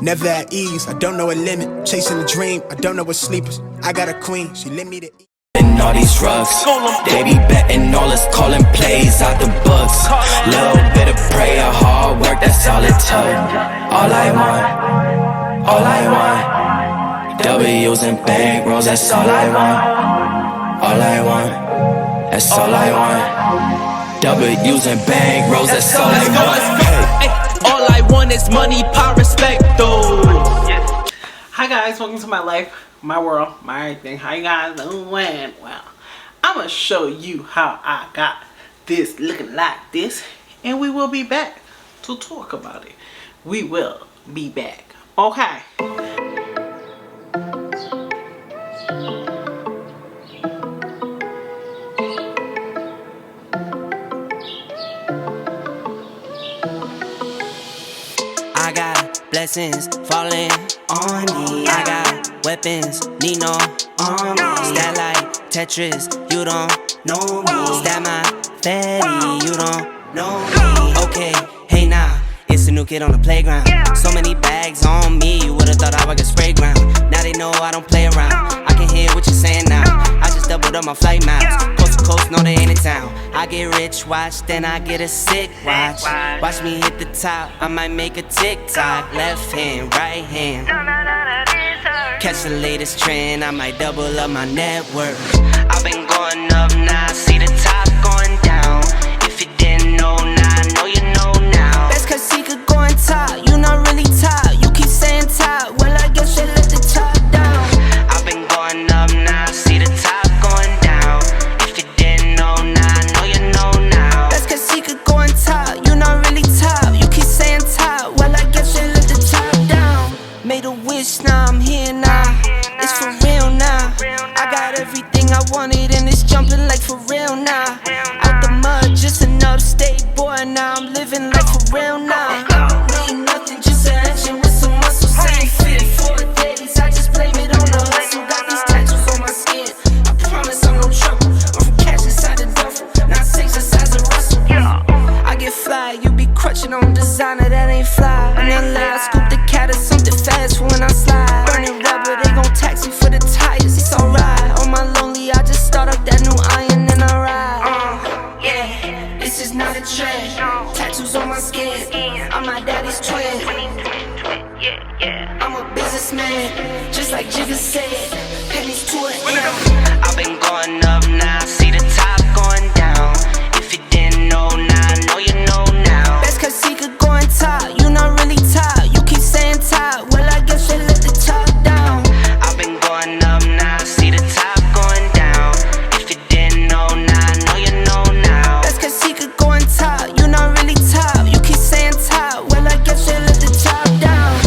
Never at ease, I don't know a limit. Chasing a dream, I don't know what sleepers. I got a queen, she lit me to eat. And all these drugs, they be betting all us calling plays out the books. Little bit of prayer, hard work, that's all it took. All I want, W's and bankrolls, that's all I want. All I want, that's all I want. W's and bankrolls, that's all I want. All I want is money, power, respect, though. Hi guys, welcome to my life, my world, my everything. How you guys doing? Well, I'm gonna show you how I got this looking like this, and we will be back to talk about it. We will be back. Okay. I got blessings falling on me. I got weapons, need no army. Stat like Tetris, you don't know me. Stat my fatty, you don't know me. Okay, hey now, it's a new kid on the playground. So many bags on me, you would've thought I would get spray ground. Now they know I don't play around. I can hear what you're saying now. I just doubled up my flight miles. Coast to coast, no they ain't in town. I get rich, watch, then I get a sick watch. Watch me hit the top, I might make a TikTok. Left hand, right hand. Catch the latest trend, I might double up my net worth. I've been going up now, see the top going down. If you didn't know now, I know you know now. Best cause he could go on top, you not really top. You keep saying top, well I guess you let the top down. I've been going up now, see the top going down. If you didn't know now, I know you know now. Best cause he could go on top, you not really top. You keep saying top, well I guess you let the top down. Made a wish, now I'm here now. It's for real now. I got everything I wanted and it's jumping like for real now. Out the mud, just another state boy now. I'm living like for real now. Ain't nothing, just an action with some muscle. Saying fit for days, I just blame it on the hustle. Got these tattoos on my skin, I promise I'm no trouble. I'm from cash inside the duffel, not six the size of Russell. I get fly, you be crutching on designer that ain't fly. In LA, I scoop the cat or something fast for when I slide. Burning rubber, they gon' tax me for the tires, it's alright. On my lonely, I just start up that new iron and I ride. Yeah, this is not a trend. Tattoos on my skin, I'm my daddy's twin. I'm a businessman, just like Jigga said. Pennies to an end. I've been going up now, see the top going down. If you didn't know now, I know you know now. Best cause he could go on top, you not really top. You keep saying top, well I guess you let the top down. I've been going up now, see the top going down. If you didn't know now, I know you know now. Best cause he could go on top, you not really top. You keep saying top, well I guess you let the top down.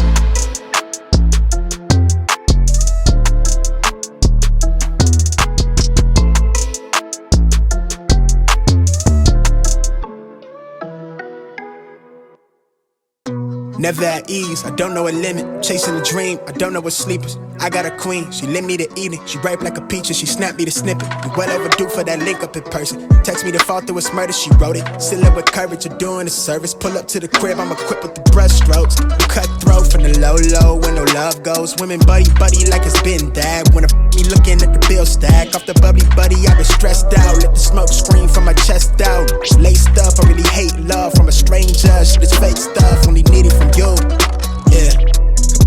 Never at ease, I don't know a limit. Chasing a dream, I don't know what sleepers. I got a queen, she lit me to eat it. She ripe like a peach and she snapped me to snippet. We well overdue for that link up in person. Text me to fall through a murder, she wrote it. Still up with courage, you're doing a service. Pull up to the crib, I'm equipped with the brush strokes. We cut throat from the low, where no love goes. Women buddy like it's been that. When me looking at the bill stack. Off the bubbly buddy, I've been stressed out. Let the smoke scream from my chest out. Laced up, I really hate love from a stranger. Shit is fake stuff, only need it from you. Yeah,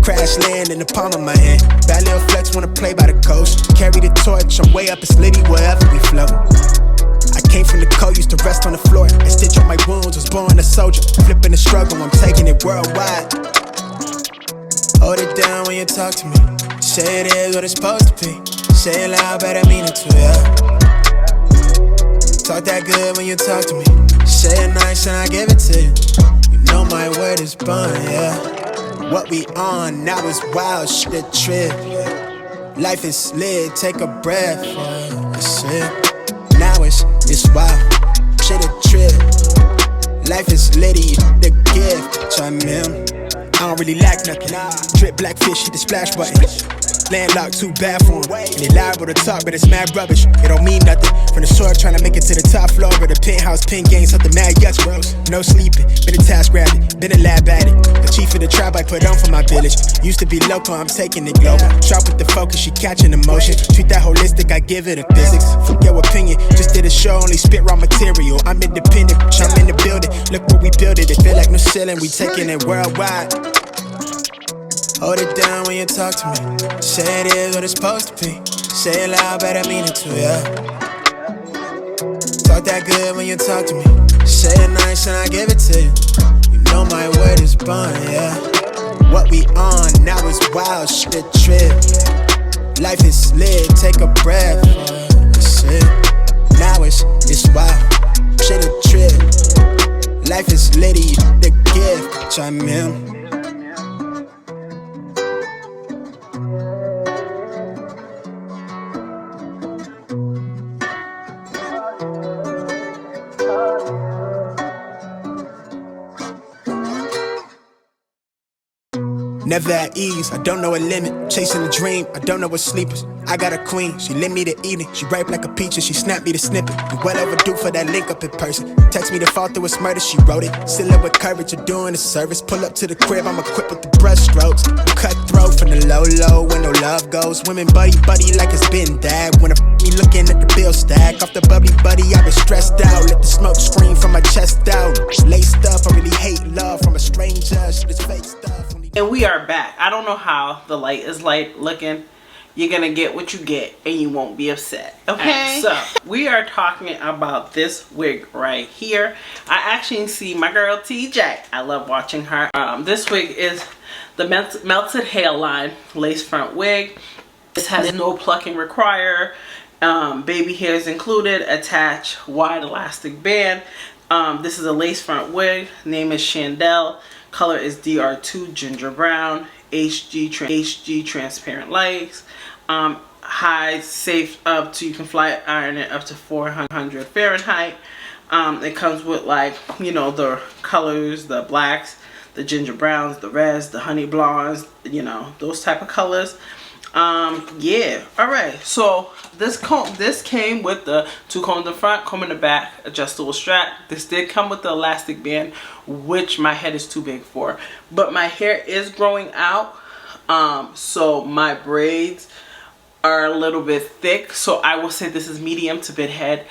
crash land in the palm of my hand. Bad little flex, wanna play by the coast. Carry the torch, I'm way up, it's litty wherever we float. I came from the cold, used to rest on the floor and stitch up my wounds, was born a soldier. Flipping the struggle, I'm taking it worldwide. Hold it down when you talk to me. Say it is what it's supposed to be. Say it loud, but I mean it too, yeah. Talk that good when you talk to me. Say it nice and I give it to you. You know my word is bond, yeah. What we on now is wild, shit a trip. Life is slid, take a breath, that's it. Now it's wild, shit a trip. Life is litty, the gift, chime in. I don't really lack nothing. Drip black fish, hit the splash button. Landlocked, too bad for him. And they liable to talk, but it's mad rubbish. It don't mean nothing. From the soil, trying to make it to the top floor. But the penthouse, pen game, something mad, yes, bros. No sleeping, been a task rabbit, been a lab at it. The chief of the tribe I put on for my village. Used to be local, I'm taking it global. Sharp with the focus, she catching emotion. Treat that holistic, I give it a physics. Fuck your opinion, just did a show, only spit raw material. I'm independent, bitch, I'm in the building. Look what we built it, it feel like no ceiling. We taking it worldwide. Hold it down when you talk to me. Say it is what it's supposed to be. Say it loud, but I mean it too, yeah. Talk that good when you talk to me. Say it nice and I give it to you. You know my word is bond, yeah. What we on now is wild, shit trip. Life is lit, take a breath. That's it. Now it's wild, shit a trip. Life is litty, the gift, chime in. Never at ease, I don't know a limit. Chasing a dream, I don't know what sleepers. I got a queen, she lit me the evening. She ripe like a peach and she snapped me the snippet. You well overdue for that link up in person. Text me to fall through a murder, she wrote it. Still up with courage, you're doing a service. Pull up to the crib, I'm equipped with the brush strokes. Cutthroat from the low, where no love goes. Women buddy like it's been that. When me looking at the bill stack. Off the bubbly buddy, I've been stressed out. Let the smoke scream from my chest out. Laced up, I really hate love from a stranger. Shit is fake stuff. And we are back. I don't know how the light is looking. You're gonna get what you get and you won't be upset. Okay, so we are talking about this wig right here. I actually see my girl TJ. I love watching her. This wig is the melted hairline lace front wig. This has no plucking required. Baby hairs included. Attached wide elastic band. This is a lace front wig. Name is Chandell. Color is DR2 ginger brown. HG transparent legs. High safe up to, you can fly iron it up to 400 Fahrenheit. It comes with, like, you know, the colors, the blacks, the ginger browns, the reds, the honey blondes, you know, those type of colors. Yeah, all right, so this came with the 2 combs in the front, comb in the back, adjustable strap. This did come with the elastic band, which my head is too big for, but my hair is growing out, so my braids are a little bit thick, so I will say this is medium to big head.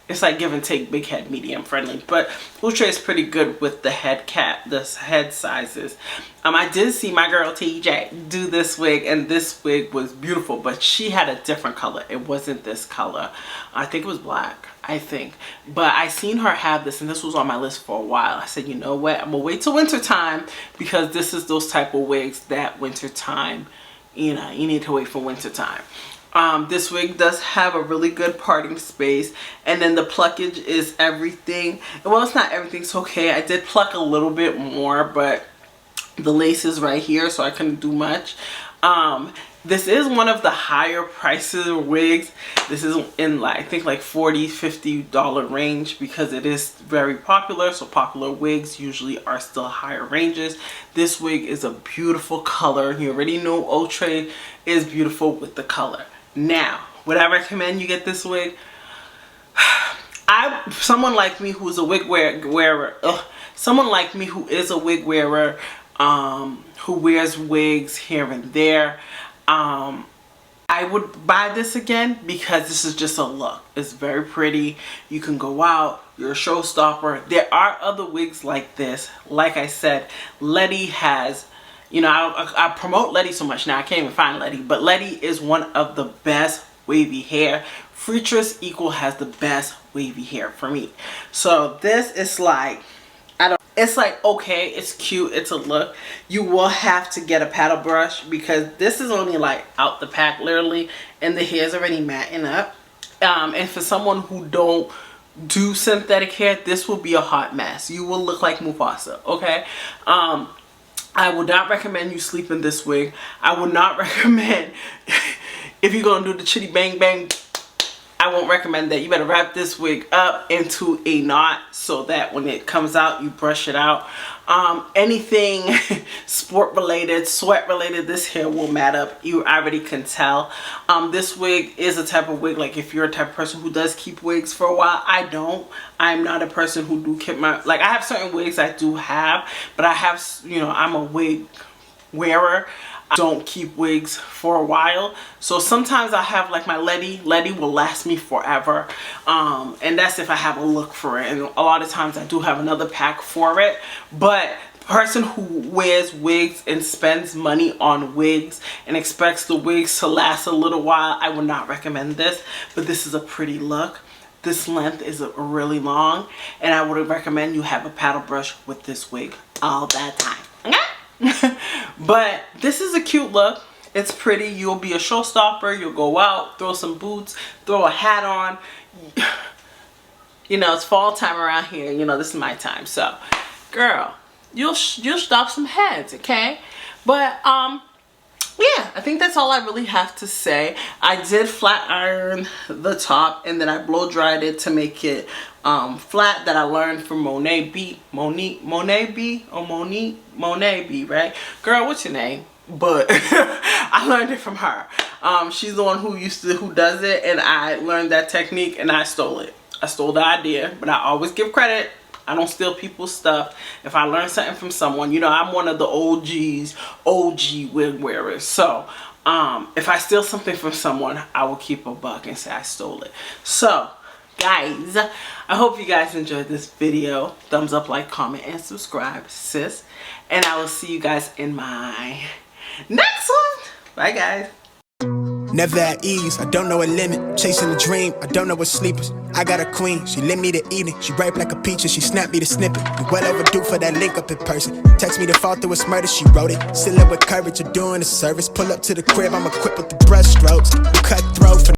It's like give and take, big head, medium, friendly. But Outre is pretty good with the head cap, the head sizes. I did see my girl TJ do this wig, and this wig was beautiful, but she had a different color. It wasn't this color. I think it was black, I think. But I seen her have this, and this was on my list for a while. I said, you know what? I'm gonna wait till winter time, because this is those type of wigs that winter time, you know, you need to wait for winter time. This wig does have a really good parting space, and then the pluckage is everything. Well, it's not everything, it's okay. I did pluck a little bit more, but the lace is right here, so I couldn't do much. This is one of the higher prices of wigs. This is in, like, I think like $40–50 range, because it is very popular. So popular wigs usually are still higher ranges. This wig is a beautiful color. You already know Outre is beautiful with the color. Now, would I recommend you get this wig? Someone like me who's a wig wearer, someone like me who is a wig wearer, who wears wigs here and there, I would buy this again, because this is just a look. It's very pretty. You can go out. You're a showstopper. There are other wigs like this. Like I said, Letty has, you know, I promote Letty so much now, I can't even find Letty, but Letty is one of the best wavy hair. Freetress Equal has the best wavy hair for me. So this is like, it's like, okay, it's cute, it's a look. You will have to get a paddle brush, because this is only like out the pack literally, and the hair's already matting up. And for someone who don't do synthetic hair, this will be a hot mess. You will look like Mufasa, okay? I would not recommend you sleep in this wig. I would not recommend, if you're gonna do the chitty bang bang, I won't recommend that. You better wrap this wig up into a knot so that when it comes out, you brush it out. Anything sport related, sweat related, this hair will mat up. You already can tell. This wig is a type of wig, like if you're a type of person who does keep wigs for a while. I don't. I'm not a person who do keep my, like I have certain wigs I do have, but I have, you know, I'm a wig wearer. I don't keep wigs for a while, so sometimes I have like my Letty will last me forever, and that's if I have a look for it, and a lot of times I do have another pack for it. But the person who wears wigs and spends money on wigs and expects the wigs to last a little while, I would not recommend this. But this is a pretty look. This length is really long, and I would recommend you have a paddle brush with this wig all that time. Okay? But this is a cute look. It's pretty. You'll be a showstopper. You'll go out, throw some boots, throw a hat on. You know, it's fall time around here. You know, this is my time. So, girl, you'll stop some heads, okay? But yeah, I think that's all I really have to say. I did flat iron the top, and then I blow dried it to make it flat. That I learned from Monet B, right? Girl, what's your name? But I learned it from her. She's the one who does it, and I learned that technique and I stole it. I stole the idea, but I always give credit. I don't steal people's stuff. If I learn something from someone, you know, I'm one of the OG wig wearers. So if I steal something from someone, I will keep a buck and say I stole it. So guys, I hope you guys enjoyed this video. Thumbs up, like, comment, and subscribe, sis. And I will see you guys in my next one. Bye, guys. Never at ease, I don't know a limit. Chasing a dream, I don't know what sleepers. I got a queen, she lit me to eating. She ripe like a peach and she snapped me to snippet. We well overdue for that link up in person. Text me to fall through a murder, she wrote it. Still up with courage, you're doing a service. Pull up to the crib, I'm equipped with the brush strokes. Cut throat for